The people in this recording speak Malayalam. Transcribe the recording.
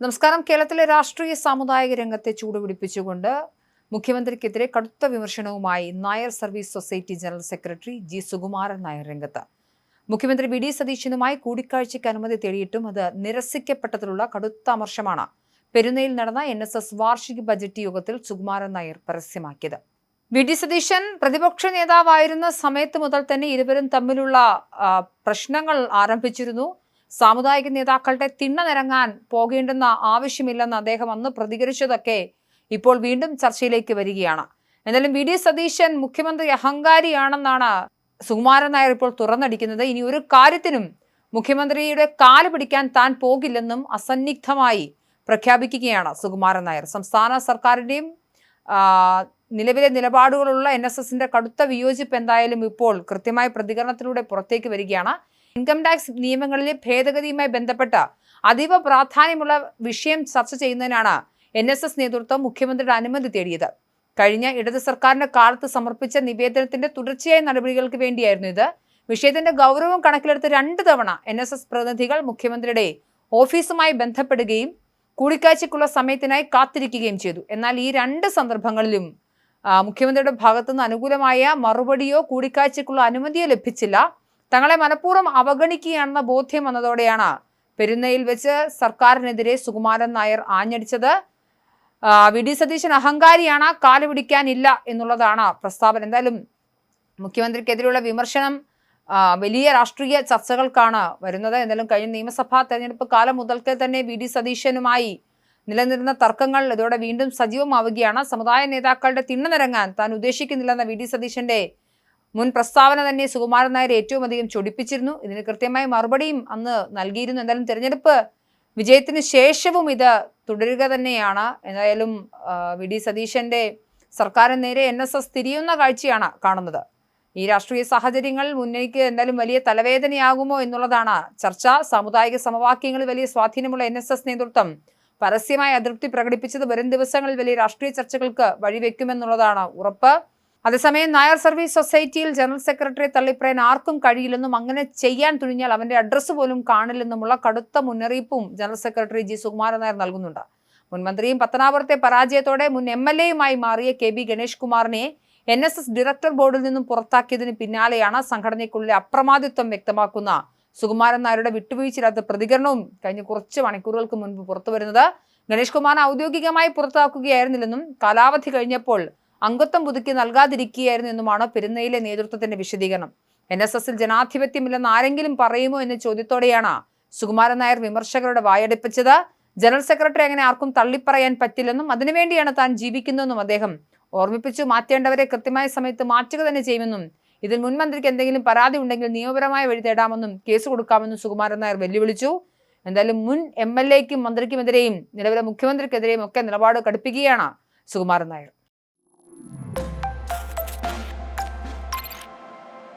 നമസ്കാരം. കേരളത്തിലെ രാഷ്ട്രീയ സാമുദായിക രംഗത്തെ ചൂടുപിടിപ്പിച്ചുകൊണ്ട് മുഖ്യമന്ത്രിക്കെതിരെ കടുത്ത വിമർശനവുമായി Nair service society general secretary G Sukumaran Nair രംഗത്ത്. മുഖ്യമന്ത്രി വി ഡി സതീശനുമായി കൂടിക്കാഴ്ചയ്ക്ക് അനുമതി തേടിയിട്ടും അത് നിരസിക്കപ്പെട്ടതിലുള്ള കടുത്ത അമർഷമാണ് പെരുന്നയിൽ നടന്ന NSS വാർഷിക ബജറ്റ് യോഗത്തിൽ സുകുമാരൻ നായർ പരസ്യമാക്കിയത്. വി ഡി സതീശൻ പ്രതിപക്ഷ നേതാവായിരുന്ന സമയത്ത് മുതൽ തന്നെ ഇരുവരും തമ്മിലുള്ള പ്രശ്നങ്ങൾ ആരംഭിച്ചിരുന്നു. സാമുദായിക നേതാക്കളുടെ തിണ്ണ നിരങ്ങാൻ പോകേണ്ടെന്ന ആവശ്യമില്ലെന്ന് അദ്ദേഹം അന്ന് പ്രതികരിച്ചതൊക്കെ ഇപ്പോൾ വീണ്ടും ചർച്ചയിലേക്ക് വരികയാണ്. എന്നാലും വി ഡി സതീശൻ മുഖ്യമന്ത്രി അഹങ്കാരിയാണെന്നാണ് സുകുമാരൻ നായർ ഇപ്പോൾ തുറന്നടിക്കുന്നത്. ഇനി ഒരു കാര്യത്തിനും മുഖ്യമന്ത്രിയുടെ കാല് പിടിക്കാൻ താൻ പോകില്ലെന്നും അസന്നിഗ്ധമായി പ്രഖ്യാപിക്കുകയാണ് സുകുമാരൻ നായർ. സംസ്ഥാന സർക്കാരിന്റെയും നിലവിലെ നിലപാടുകളുള്ള NSSന്റെ കടുത്ത വിയോജിപ്പ് എന്തായാലും ഇപ്പോൾ കൃത്യമായ പ്രതികരണത്തിലൂടെ പുറത്തേക്ക് വരികയാണ്. ഇൻകം ടാക്സ് നിയമങ്ങളിലെ ഭേദഗതിയുമായി ബന്ധപ്പെട്ട് അതീവ പ്രാധാന്യമുള്ള വിഷയം ചർച്ച ചെയ്യുന്നതിനാണ് NSS നേതൃത്വം മുഖ്യമന്ത്രിയുടെ അനുമതി തേടിയത്. കഴിഞ്ഞ ഇടത് സർക്കാരിന്റെ കാലത്ത് സമർപ്പിച്ച നിവേദനത്തിന്റെ തുടർച്ചയായ നടപടികൾക്ക് വേണ്ടിയായിരുന്നു ഇത്. വിഷയത്തിന്റെ ഗൗരവം കണക്കിലെടുത്ത് 2 തവണ NSS പ്രതിനിധികൾ മുഖ്യമന്ത്രിയുടെ ഓഫീസുമായി ബന്ധപ്പെടുകയും കൂടിക്കാഴ്ചയ്ക്കുള്ള സമയത്തിനായി കാത്തിരിക്കുകയും ചെയ്തു. എന്നാൽ ഈ 2 സന്ദർഭങ്ങളിലും മുഖ്യമന്ത്രിയുടെ ഭാഗത്തുനിന്ന് അനുകൂലമായ മറുപടിയോ കൂടിക്കാഴ്ചയ്ക്കുള്ള അനുമതിയോ ലഭിച്ചില്ല. തങ്ങളെ മനഃപൂർവ്വം അവഗണിക്കുകയാണെന്ന ബോധ്യം വന്നതോടെയാണ് പെരുന്നയിൽ വെച്ച് സർക്കാരിനെതിരെ സുകുമാരൻ നായർ ആഞ്ഞടിച്ചത്. വി ഡി സതീശൻ അഹങ്കാരിയാണ്, കാല് പിടിക്കാനില്ല എന്നുള്ളതാണ് പ്രസ്താവന. എന്തായാലും മുഖ്യമന്ത്രിക്കെതിരെയുള്ള വിമർശനം വലിയ രാഷ്ട്രീയ ചർച്ചകൾക്കാണ് വരുന്നത്. എന്തായാലും കഴിഞ്ഞ നിയമസഭാ തെരഞ്ഞെടുപ്പ് കാലം മുതൽക്കേ തന്നെ വി ഡി സതീശനുമായി നിലനിന്നിരുന്ന തർക്കങ്ങൾ ഇതോടെ വീണ്ടും സജീവമാവുകയാണ്. സമുദായ നേതാക്കളുടെ തിണ്ണ നിരങ്ങാൻ താൻ ഉദ്ദേശിക്കുന്നില്ലെന്ന വി ഡി സതീശന്റെ മുൻ പ്രസ്താവന തന്നെ സുകുമാരൻ നായർ ഏറ്റവും അധികം ചൊടിപ്പിച്ചിരുന്നു. ഇതിന് കൃത്യമായ മറുപടിയും അന്ന് നൽകിയിരുന്നു. എന്തായാലും തെരഞ്ഞെടുപ്പ് വിജയത്തിന് ശേഷവും ഇത് തുടരുക തന്നെയാണ്. എന്തായാലും വി ഡി സതീശന്റെ സർക്കാരിന് നേരെ NSS തിരിയുന്ന കാഴ്ചയാണ് കാണുന്നത്. ഈ രാഷ്ട്രീയ സാഹചര്യങ്ങളിൽ മുന്നണിക്ക് എന്തായാലും വലിയ തലവേദനയാകുമോ എന്നുള്ളതാണ് ചർച്ച. സാമുദായിക സമവാക്യങ്ങളിൽ വലിയ സ്വാധീനമുള്ള NSS നേതൃത്വം പരസ്യമായ അതൃപ്തി പ്രകടിപ്പിച്ചത് വരും ദിവസങ്ങളിൽ വലിയ രാഷ്ട്രീയ ചർച്ചകൾക്ക് വഴിവെക്കുമെന്നുള്ളതാണ് ഉറപ്പ്. അതേസമയം നായർ സർവീസ് സൊസൈറ്റിയിൽ ജനറൽ സെക്രട്ടറിയെ തള്ളിപ്പറയാൻ ആർക്കും കഴിയില്ലെന്നും അങ്ങനെ ചെയ്യാൻ തുനിഞ്ഞാൽ അവന്റെ അഡ്രസ്സ് പോലും കാണില്ലെന്നുമുള്ള കടുത്ത മുന്നറിയിപ്പും general secretary G Sukumaran Nair നൽകുന്നുണ്ട്. മുൻമന്ത്രിയും പത്തനാപുരത്തെ പരാജയത്തോടെ മുൻ MLAയുമായി മാറിയ KB ഗണേഷ് കുമാറിനെ NSS ഡയറക്ടർ ബോർഡിൽ നിന്നും പുറത്താക്കിയതിന് പിന്നാലെയാണ് സംഘടനയ്ക്കുള്ളിലെ അപ്രമാദിത്വം വ്യക്തമാക്കുന്ന സുകുമാരൻ നായരുടെ വിട്ടുവീഴ്ചയില്ലാത്ത പ്രതികരണവും കഴിഞ്ഞ കുറച്ച് മണിക്കൂറുകൾക്ക് മുൻപ് പുറത്തുവരുന്നത്. ഗണേഷ് കുമാറിനെ ഔദ്യോഗികമായി പുറത്താക്കുകയായിരുന്നില്ലെന്നും കാലാവധി കഴിഞ്ഞപ്പോൾ അംഗത്വം പുതുക്കി നൽകാതിരിക്കുകയായിരുന്നു എന്നുമാണ് പെരുന്നയിലെ നേതൃത്വത്തിന്റെ വിശദീകരണം. NSSൽ ജനാധിപത്യമില്ലെന്ന് ആരെങ്കിലും പറയുമോ എന്ന ചോദ്യത്തോടെയാണ് സുകുമാരൻ നായർ വിമർശകരുടെ വായടപ്പിച്ചത്. ജനറൽ സെക്രട്ടറി അങ്ങനെ ആർക്കും തള്ളിപ്പറയാൻ പറ്റില്ലെന്നും അതിനുവേണ്ടിയാണ് താൻ ജീവിക്കുന്നതെന്നും അദ്ദേഹം ഓർമ്മിപ്പിച്ചു. മാറ്റേണ്ടവരെ കൃത്യമായ സമയത്ത് മാറ്റുക തന്നെ ചെയ്യുമെന്നും ഇതിൽ മുൻമന്ത്രിക്ക് എന്തെങ്കിലും പരാതി ഉണ്ടെങ്കിൽ നിയമപരമായ വഴി തേടാമെന്നും കേസ് കൊടുക്കാമെന്നും സുകുമാരൻ നായർ വെല്ലുവിളിച്ചു. എന്തായാലും മുൻ MLAയ്ക്കും മന്ത്രിക്കുമെതിരെയും നിലവിലെ മുഖ്യമന്ത്രിക്കെതിരെയും ഒക്കെ നിലപാട് കടുപ്പിക്കുകയാണ് സുകുമാരൻ നായർ.